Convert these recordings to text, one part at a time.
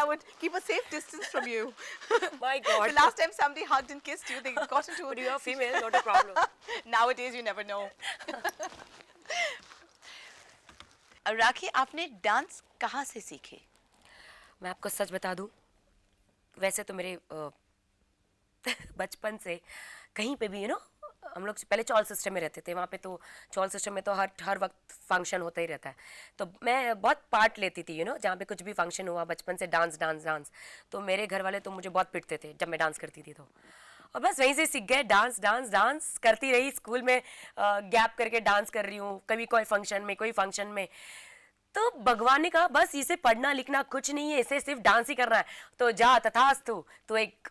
I would keep a safe distance from you. My God. The last time somebody hugged and kissed you, they got into But you are female, not a problem. Nowadays, you never know. राखी, आपने dance कहाँ से सीखे? मैं आपको सच बता दूं, वैसे तो मेरे बचपन से कहीं पे भी हम लोग पहले चॉल सिस्टम में रहते थे। वहाँ पे तो चॉल सिस्टम में तो हर वक्त फंक्शन होता ही रहता है। तो मैं बहुत पार्ट लेती थी जहाँ पे कुछ भी फंक्शन हुआ, बचपन से डांस डांस डांस। तो मेरे घर वाले तो मुझे बहुत पिटते थे जब मैं डांस करती थी। तो और बस वहीं से सीख गए, डांस डांस डांस करती रही। स्कूल में गैप करके डांस कर रही हूँ, कभी कोई फंक्शन में। तो भगवान ने कहा बस इसे पढ़ना लिखना कुछ नहीं है, इसे सिर्फ डांस ही करना है। तो जा तथास्तु, तो एक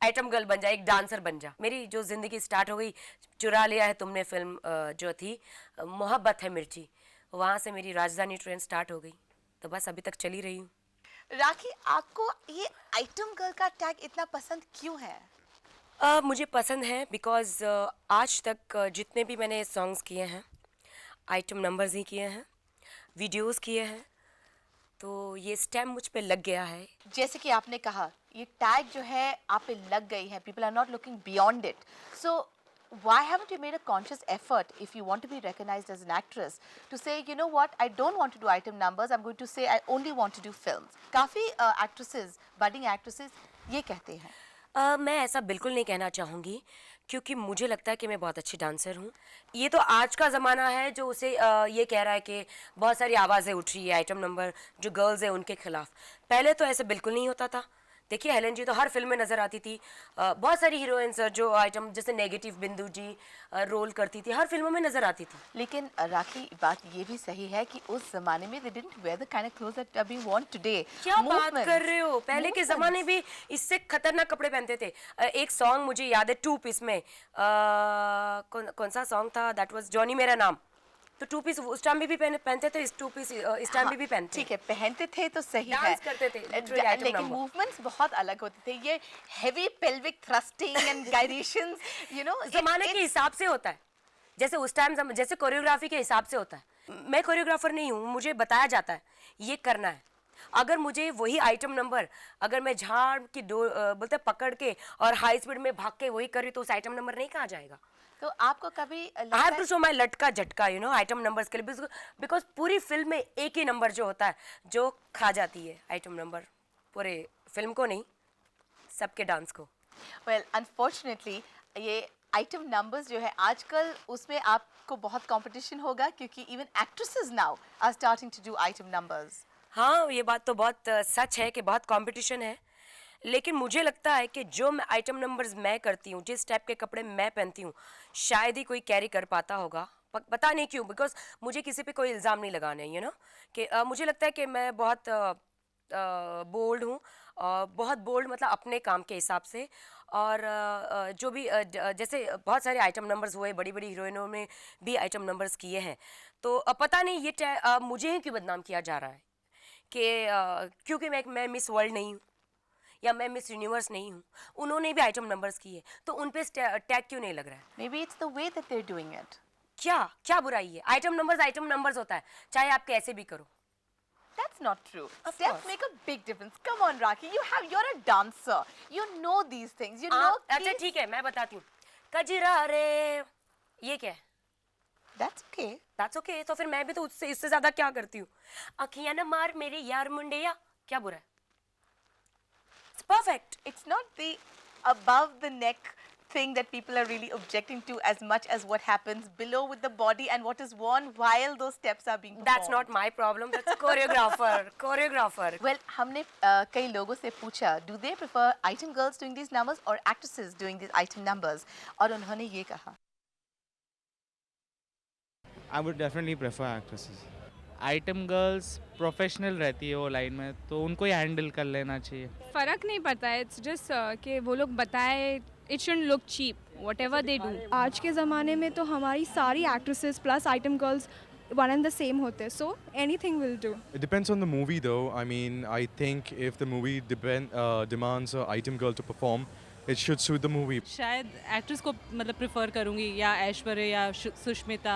आइटम गर्ल बन जा, एक डांसर बन जा। मेरी जो जिंदगी स्टार्ट हो गई, चुरा लिया है तुमने फिल्म जो थी मोहब्बत है मिर्ची, वहाँ से मेरी राजधानी ट्रेन स्टार्ट हो गई। तो बस अभी तक चली रही हूँ। राखी, आपको ये आइटम गर्ल का टैग इतना पसंद क्यों है? मुझे पसंद है बिकॉज आज तक जितने भी मैंने सॉन्ग्स किए हैं, आइटम नंबर्स ही किए हैं, वीडियोस किए हैं, तो ये स्टैम्प मुझ पे लग गया है। जैसे कि आपने कहा, ये टैग जो है आप पे लग गई है, people are not looking beyond it. So why haven't you made a conscious effort, if you want to be recognized as an actress, to say, you know what, I don't want to do item numbers, I'm going to say I only want to do films. काफी actresses, budding actresses ये कहते हैं। मैं ऐसा बिल्कुल नहीं कहना चाहूँगी, क्योंकि मुझे लगता है कि मैं बहुत अच्छी डांसर हूँ। ये तो आज का ज़माना है जो उसे ये कह रहा है कि बहुत सारी आवाज़ें उठ रही है आइटम नंबर जो गर्ल्स हैं उनके खिलाफ। पहले तो ऐसे बिल्कुल नहीं होता था। देखिए हेलन जी तो हर फिल्म में नज़र आती थी। बहुत सारी हीरोइंस जो आइटम जैसे नेगेटिव बिंदु जी रोल करती थी, हर फिल्मों में नज़र आती थी। लेकिन राखी, बात ये भी सही है कि उस जमाने में they didn't wear the kind of clothes that we want today. क्या बात कर रहे हो? पहले के ज़माने भी इससे खतरनाक कपड़े पहनते थे। एक सॉन्ग मुझे याद है 2 पीस में, कौन सा सॉन्ग था? दैट वाज जॉनी मेरा नाम। तो 2 पीस उस टाइम भी पहनते थे, इस 2 पीस इस टाइम भी पहनते। ठीक है, पहनते थे तो सही है, डांस करते थे, लेकिन मूवमेंट्स बहुत अलग होते थे। ये हेवी पेल्विक थ्रस्टिंग एंड गायरेशंस, जमाने के हिसाब से होता है। जैसे उस टाइम जैसे कोरियोग्राफी के हिसाब से होता है। मैं कोरियोग्राफर नहीं हूँ, मुझे बताया जाता है ये करना है। अगर मुझे वही आइटम नंबर, अगर मैं झाड़ की बोलते पकड़ के और हाई स्पीड में भाग के वही करी तो उस आइटम नंबर नहीं कहा जाएगा। तो आपको कभी I have to show my लटका झटका आइटम नंबर्स के लिए, बिकॉज पूरी फिल्म में एक ही नंबर जो होता है जो खा जाती है आइटम नंबर, पूरे फिल्म को नहीं, सबके डांस को। वेल अनफॉर्चुनेटली ये आइटम नंबर्स जो है आजकल, उसमें आपको बहुत कंपटीशन होगा, क्योंकि even actresses now are starting to do item numbers. हाँ, ये बात तो बहुत सच है कि बहुत कंपटीशन है। लेकिन मुझे लगता है कि जो मैं आइटम नंबर्स मैं करती हूँ, जिस टाइप के कपड़े मैं पहनती हूँ, शायद ही कोई कैरी कर पाता होगा। पता नहीं क्यों, बिकॉज मुझे किसी पे कोई इल्ज़ाम नहीं लगाना है कि मुझे लगता है कि मैं बहुत बोल्ड हूँ, बहुत बोल्ड मतलब अपने काम के हिसाब से। और जो भी जैसे बहुत सारे आइटम नंबर्स हुए, बड़ी बड़ी हीरोइनों में भी आइटम नंबर्स किए हैं। तो पता नहीं ये मुझे ही क्यों बदनाम किया जा रहा है कि क्योंकि मैं मिस वर्ल्ड नहीं हूँ या मैं मिस यूनिवर्स नहीं हूँ, उन्होंने भी आइटम नंबर्स किए, तो उन पे टैग क्यों नहीं लग रहा है? Maybe it's the way that they're doing it. क्या बुराई है? आइटम नंबर्स होता है, चाहे आप कैसे भी करो। That's not true. Steps make a big difference. Come on, Rakhi, you're a dancer. You know these things. You know. अच्छा ठीक है, मैं बताती हूँ। कजरा रे, ये क्या है? That's okay. तो फिर मैं भी तो इससे ज्यादा क्या करती हूँ? अखियां न मार मेरे यार मुंडिया, क्या बुरा है? It's perfect. It's not the above the neck thing that people are really objecting to as much as what happens below with the body and what is worn while those steps are being performed. That's not my problem. That's choreographer. Well, हमने कई लोगों से पूछा, do they prefer item girls doing these numbers or actresses doing these item numbers? और उन्होंने ये कहा. I would definitely prefer actresses. Item girls professional रहती है वो लाइन में, तो उनको ही हैंडल कर लेना चाहिए। फ़र्क नहीं पड़ता है, इट्स जस्ट कि वो लोग बताए, it shouldn't look cheap whatever they do. आज के ज़माने में तो हमारी सारी actresses plus item girls one and the same होते हैं, so anything will do. It depends on the movie though. I mean, I think if the movie demands an item girl to perform, it should suit the movie. शायद actress को मतलब prefer करूँगी या ऐश्वर्या या Sushmita.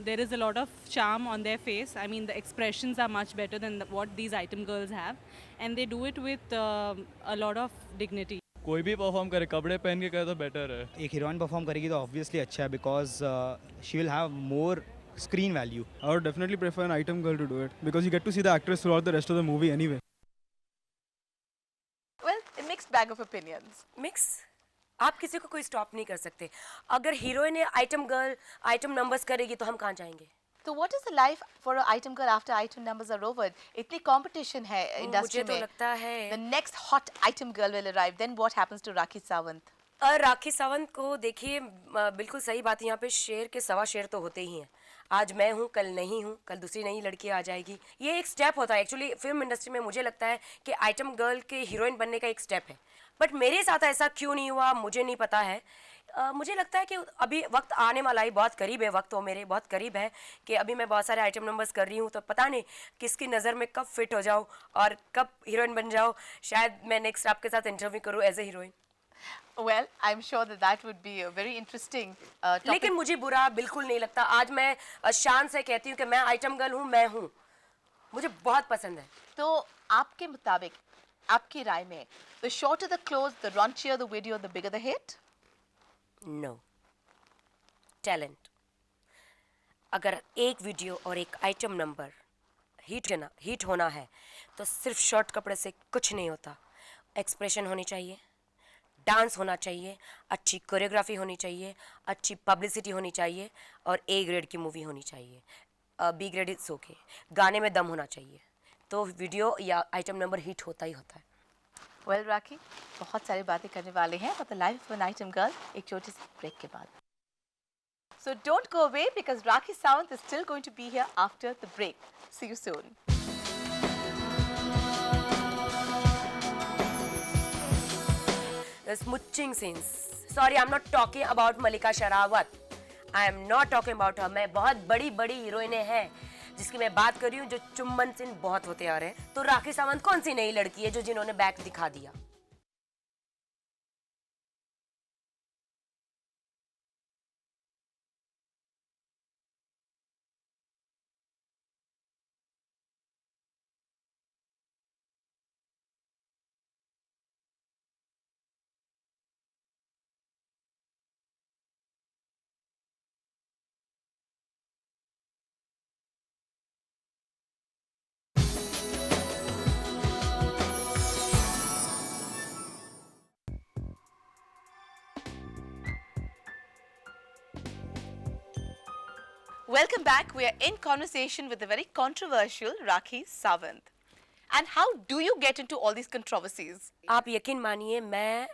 There is a lot of charm on their face. I mean, the expressions are much better than what these item girls have, and they do it with a lot of dignity. कोई भी perform करे, कपड़े पहन के करे तो better है. एक हीरोइन परफॉर्म करेगी तो ऑब्वियसली अच्छा है because she will have more screen value. I would definitely prefer an item girl to do it because you get to see the actress throughout the rest of the movie anyway. Well, a mixed bag of opinions. Mix. आप किसी को कोई stop नहीं कर सकते. अगर heroine item girl item numbers करेगी तो हम कहाँ जाएंगे? So what is the life for an item girl after item numbers are over? इतनी competition है industry मुझे तो में. लगता है The next hot item girl will arrive. Then what happens to Rakhi Sawant? Rakhi Sawant को देखिए, बिल्कुल सही बात है. यहाँ पे शेर के सवा शेर तो होते ही हैं. आज मैं हूँ, कल नहीं हूँ, कल दूसरी नई लड़की आ जाएगी. ये एक स्टेप होता है एक्चुअली फिल्म इंडस्ट्री में. मुझे लगता है कि आइटम गर्ल के हीरोइन बनने का एक स्टेप है. बट मेरे साथ ऐसा क्यों नहीं हुआ मुझे नहीं पता है. मुझे लगता है कि अभी वक्त आने वाला ही बहुत करीब है. वक्त तो मेरे बहुत करीब है कि अभी मैं बहुत सारे आइटम नंबर्स कर रही हूँ, तो पता नहीं किसकी नज़र में कब फिट हो जाऊँ और कब हीरोइन बन जाऊँ. शायद मैं नेक्स्ट आपके साथ इंटरव्यू करूँ as a heroine. Well, I'm sure that would be a very interesting topic. लेकिन मुझे बुरा बिल्कुल नहीं लगता. आज मैं शान से कहती हूँ कि मैं आइटम गर्ल हूँ, मैं हूँ. मुझे बहुत पसंद है. तो आपके मुताबिक, आपकी राय में, the shorter the clothes, the raunchier the video, the bigger the hit? No. Talent. अगर एक वीडियो और एक आइटम नंबर हिट होना है तो सिर्फ शॉर्ट कपड़े से कुछ नहीं होता. एक्सप्रेशन होनी चाहिए, डांस होना चाहिए, अच्छी कोरियोग्राफी होनी चाहिए, अच्छी पब्लिसिटी होनी चाहिए और ए ग्रेड की मूवी होनी चाहिए. B grade it's okay. गाने में दम होना चाहिए तो वीडियो या आइटम नंबर हिट होता ही होता है. Well, Rakhi, बहुत सारी बातें करने वाले हैं for the life of an item girl एक छोटी सी ब्रेक के बाद. So don't go away because Rakhi Sawant is still going to be here after the break. See you soon. The smooching scenes. Sorry, I'm not talking about Malika Sherawat. I am not talking about her. मैं बहुत बड़ी हीरोइनें हैं जिसकी मैं बात कर रही हूँ जो चुम्बन सीन बहुत होते आ रहे हैं. तो राखी सावंत कौन सी नई लड़की है जो जिन्होंने बैक दिखा दिया? Welcome back. We are in conversation with the very controversial Rakhi Sawant. And how do you get into all these controversies? आप यकीन मानिए, मैं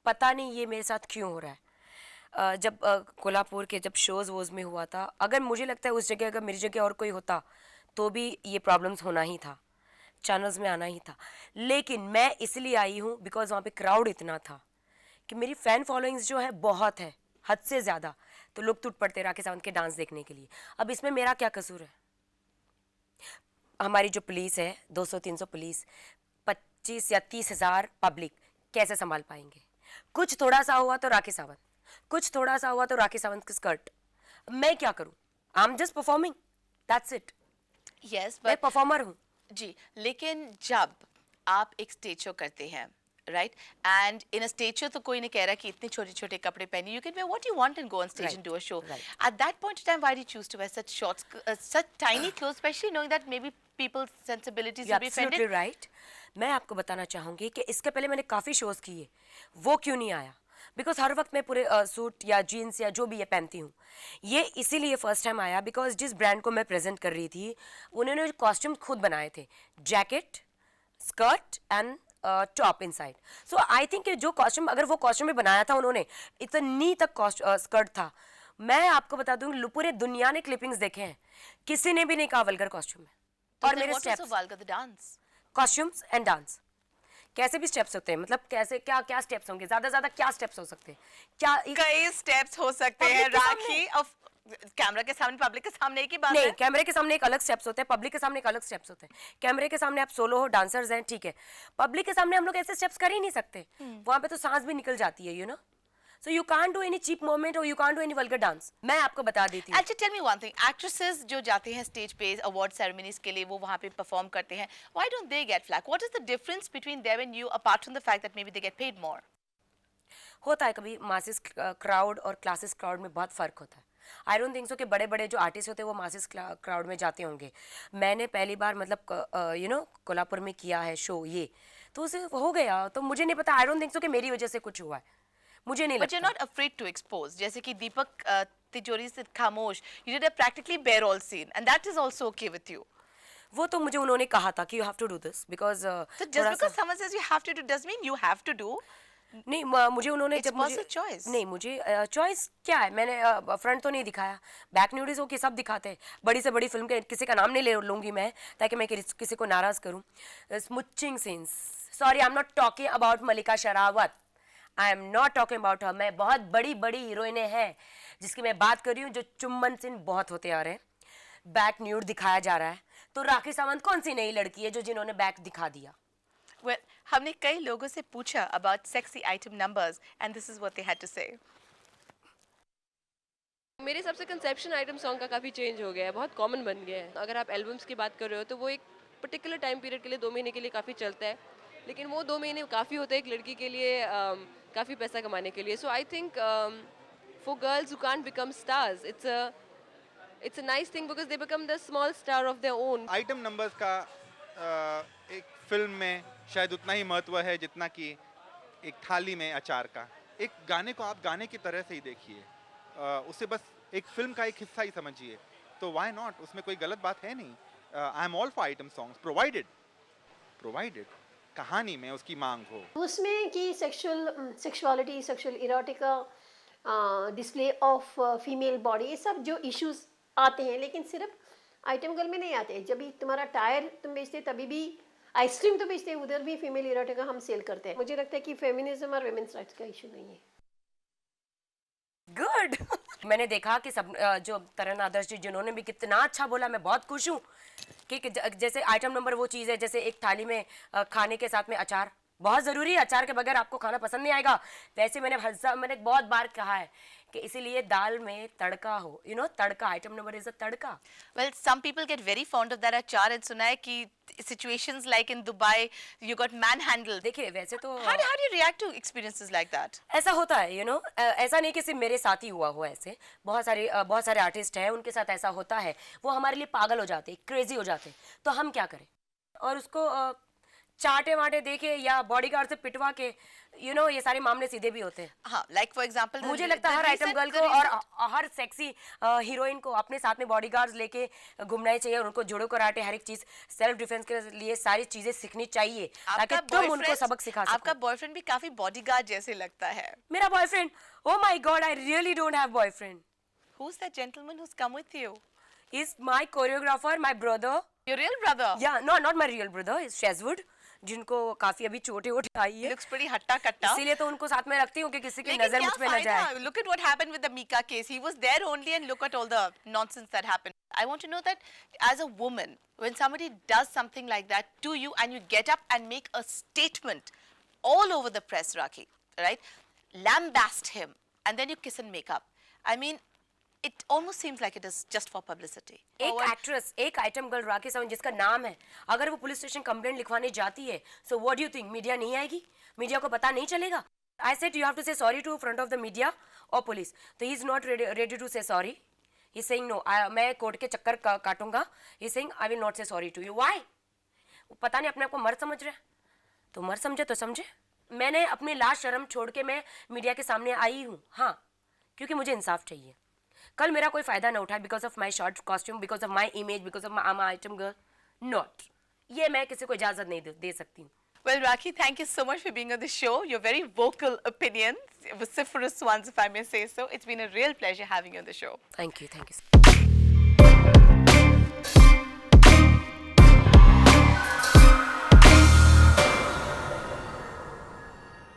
पता नहीं ये मेरे साथ क्यों हो रहा है. जब कोल्हापुर के जब शोज़ वोज़ में हुआ था, अगर मुझे लगता है उस जगह अगर मेरी जगह और कोई होता तो भी ये प्रॉब्लम्स होना ही था, चैनल्स में आना ही था. लेकिन मैं इसलिए आई हूँ बिकॉज वहाँ पे क्राउड इतना था कि मेरी फ़ैन फॉलोइंग्स जो है बहुत है, हद से ज़्यादा. तो लोग टूट पड़ते राखी सावंत के डांस देखने के लिए. अब इसमें मेरा क्या कसूर है? हमारी जो पुलिस है 200-300 पुलिस, 25 या 30 हज़ार पब्लिक कैसे संभाल पाएंगे? कुछ थोड़ा सा हुआ तो राखी सावंत, कुछ थोड़ा सा हुआ तो राखी सावंत की स्कर्ट. मैं क्या करूं? I am just performing, that's it. Yes, मैं but परफॉर्मर हूं. जी, लेकिन जब आप एक स्टेज शो करते हैं, right? And in a stage show तो कोई नहीं कह रहा कि इतने छोटे-छोटे कपड़े पहनिए. You can wear what you want and go on stage and do a show. Right. At that point in time, why do you choose to wear such short, such tiny clothes, especially knowing that maybe people's sensibilities will be offended? Absolutely right. मैं आपको बताना चाहूँगी कि इसके पहले मैंने काफ़ी shows किए, वो क्यों नहीं आया? बिकॉज हर वक्त मैं पूरे सूट या जीन्स या जो भी ये पहनती हूँ. ये इसीलिए फर्स्ट टाइम आया बिकॉज जिस ब्रांड को मैं प्रेजेंट कर रही थी उन्होंने कॉस्ट्यूम खुद बनाए थे, jacket, skirt and top inside. So I think जो कॉस्ट्यूम, अगर वो कॉस्ट्यूम भी बनाया था उन्होंने, इतनी तक स्कर्ट था. मैं आपको बता दूँ पूरे दुनिया ने क्लिपिंग्स देखे हैं, किसी ने भी नहीं कहा वल्गर कॉस्ट्यूम में. So और then मेरे what was so steps, vulgar, the dance? Costumes and dance, कैसे भी स्टेप्स होते हैं. मतलब कैसे क्या स्टेप्स होंगे? ज़्यादा क्या स्टेप्स हो सकते हैं? क्या कई स्टेप्स हो सकते हैं Public के राखी. of कैमरा के सामने, पब्लिक के सामने एक ही बात नहीं, है। कैमरे के सामने एक अलग स्टेप्स होते हैं, पब्लिक के सामने एक अलग स्टेप्स होते हैं। कैमरे के सामने आप सोलो हो, डांसर्स हैं, ठीक है। पब्लिक के सामने हम लोग ऐसे स्टेप्स कर ही नहीं सकते, वहां पे तो सांस भी निकल जाती है, you know. So you can't do any cheap moment और you can't do any vulgar dance. मैं आपको बता देती हूँ। Actually, tell me one thing. Actresses जो जाते हैं स्टेज पे अवार्ड सेरेमनीज के लिए, वो वहाँ पे परफॉर्म करते हैं. Why don't they get flack? What is the difference between them and you, apart from the fact that maybe they get paid more? होता है कभी मासिस क्राउड और क्लासेस क्राउड में बहुत फ़र्क होता है। आई डोंट थिंक सो कि बड़े बड़े जो आर्टिस्ट होते हैं वो मासिस क्राउड में जाते होंगे। मैंने पहली बार मतलब यू नो कोल्हापुर में किया है शो ये, तो उसे हो गया, तो मुझे नहीं पता। आई डोंट थिंक सो कि मेरी वजह से कुछ हुआ है, मुझे नहीं But you're लगता। not afraid to expose. जैसे कि दीपक तिजोरी से खामोश, you did a practically bare all scene, and that is also okay with you. वो तो मुझे उन्होंने कहा था कि you have to do this because So just because someone says you have to do doesn't mean you have to do. नहीं मुझे उन्होंने It's जब मुझे personal choice. नहीं मुझे चॉइस क्या है, मैंने फ्रंट तो नहीं दिखाया, बैक न्यूडीज हो के सब दिखाते हैं। बड़ी से बड़ी फिल्म के किसी का नाम नहीं ले लूँगी मैं, ताकि मैं किसी को नाराज़ करूँ। Smooching scenes, sorry I am not talking about Mallika Sherawat, I am not talking about her. मैं बहुत बड़ी बड़ी हीरोइनें हैं जिसकी मैं बात कर रही हूँ, जो चुम्बन सीन बहुत होते आ रहे हैं, बैक न्यूड दिखाया जा रहा है। तो राखी सावंत कौन सी नई लड़की है जो जिन्होंने बैक दिखा दिया? Well, हमने कई लोगों से पूछा about sexy item numbers, and this is what they had to say. मेरे हिसाब से कंसेप्शन आइटम सॉन्ग का काफ़ी चेंज हो गया है, बहुत कॉमन बन गया है। अगर आप एल्बम्स की बात कर रहे हो तो वो एक पर्टिकुलर टाइम पीरियड के लिए 2 महीने के लिए काफ़ी चलता है, लेकिन वो 2 महीने काफ़ी होता है एक लड़की के लिए काफ़ी पैसा कमाने के लिए। So I think for girls who can't become stars it's a nice thing because they become the small star of their own. Item numbers का एक फिल्म में शायद उतना ही महत्व है जितना कि एक थाली में अचार का। एक गाने को आप गाने की तरह से ही देखिए, उसे बस एक फिल्म का एक हिस्सा ही समझिए, तो व्हाई नॉट, उसमें कोई गलत बात है नहीं। I am all for item songs provided कहानी में उसकी मांग हो। उसमें कि sexuality, sexual erotica, display of female body, ये सब जो इश्यूज आते हैं, लेकिन सिर्फ आइटम गर्ल में नहीं आते। जब भी तुम्हारा टायर तुम बेचते, तभी भी आइसक्रीम तो बेचते हैं, उधर भी फीमेल इरोटिका हम सेल करते हैं। मुझे लगता है कि फेमिनिज्म और वुमेन्स राइट्स का इशू नहीं है। गुड मैंने देखा कि सब जो तरन आदर्श जी जिन्होंने भी कितना अच्छा बोला, मैं बहुत खुश हूँ कि जैसे आइटम नंबर वो चीज़ है, जैसे एक थाली में खाने के साथ में अचार बहुत ज़रूरी है, अचार के बगैर आपको खाना पसंद नहीं आएगा। वैसे मैंने बहुत बार कहा है कि इसीलिए दाल में तड़का हो, you know, tadka, item number is a tadka. Well, some people get very fond of that achar, and सुना है कि situations like in Dubai, you got manhandled. देखिए वैसे तो How do you react to experiences like that? ऐसा होता है, you no, ऐसा नहीं कि सिर्फ मेरे साथ ही हुआ हो, ऐसे बहुत सारे आर्टिस्ट हैं उनके साथ ऐसा होता है। वो हमारे लिए पागल हो जाते, क्रेजी हो जाते, तो हम क्या करें? और उसको चाटे वाटे देके या बॉडीगार्ड से पिटवा के, यू नो, ये सारे मामले सीधे भी होते हैं। हाँ, like for example, मुझे लगता है हर आइटम गर्ल को और हर सेक्सी हीरोइन को अपने साथ में बॉडीगार्ड्स लेके घूमना ही चाहिए, और उनको जुडो कराटे हर एक चीज सेल्फ डिफेंस के लिए सारी चीजें सीखनी चाहिए, ताकि तुम उनको सबक सिखा सको। आपका बॉयफ्रेंड भी काफी बॉडीगार्ड जैसे लगता है। मेरा boyfriend, oh my God, I really don't have boyfriend. Who's that gentleman who's come with you? He's my choreographer, my brother. Your real brother? Yeah, no, not my real brother. He's Shazwood, जिनको काफी अभी चोटे आई है। Looks pretty हट्टा कट्टा। इसीलिए तो उनको साथ में रखती हूँ कि किसी की नजर मुझ पे न जाए। Look at what happened with the Mika case. He was there only, and look at all the nonsense that happened. I want to know that as a woman, when somebody does something like that to you, and you get up and make a statement all over the press, Rakhi, right? Lambast him, and then you kiss and make up. I mean, it almost seems like it is just for publicity. एक actress, एक item girl Rakhi Sawant जिसका नाम है, अगर वो police station complaint लिखवाने जाती है, so what do you think? Media नहीं आएगी? मीडिया को पता नहीं चलेगा? I said you have to say sorry to front of the media or police. तो he is not ready to say sorry. He is saying no. मैं court के चक्कर काटूंगा. He is saying I will not say sorry to you. Why? वो पता नहीं अपने आप को मर्द समझ रहा है, तो मर्द समझे तो समझे। मैंने अपनी लाज शर्म छोड़ के मैं मीडिया के सामने आई हूँ, हाँ, क्योंकि मुझे इंसाफ चाहिए। कल मेरा कोई फायदा ना उठाए because of my short costume, because of my image, because of my item girl, not, ये मैं किसी को इजाजत नहीं दे सकती हूँ। Well, Rakhi, thank you so much for being on the show. Your very vocal opinions, vociferous ones, if I may say so. It's been a real pleasure having you on the show. Thank you.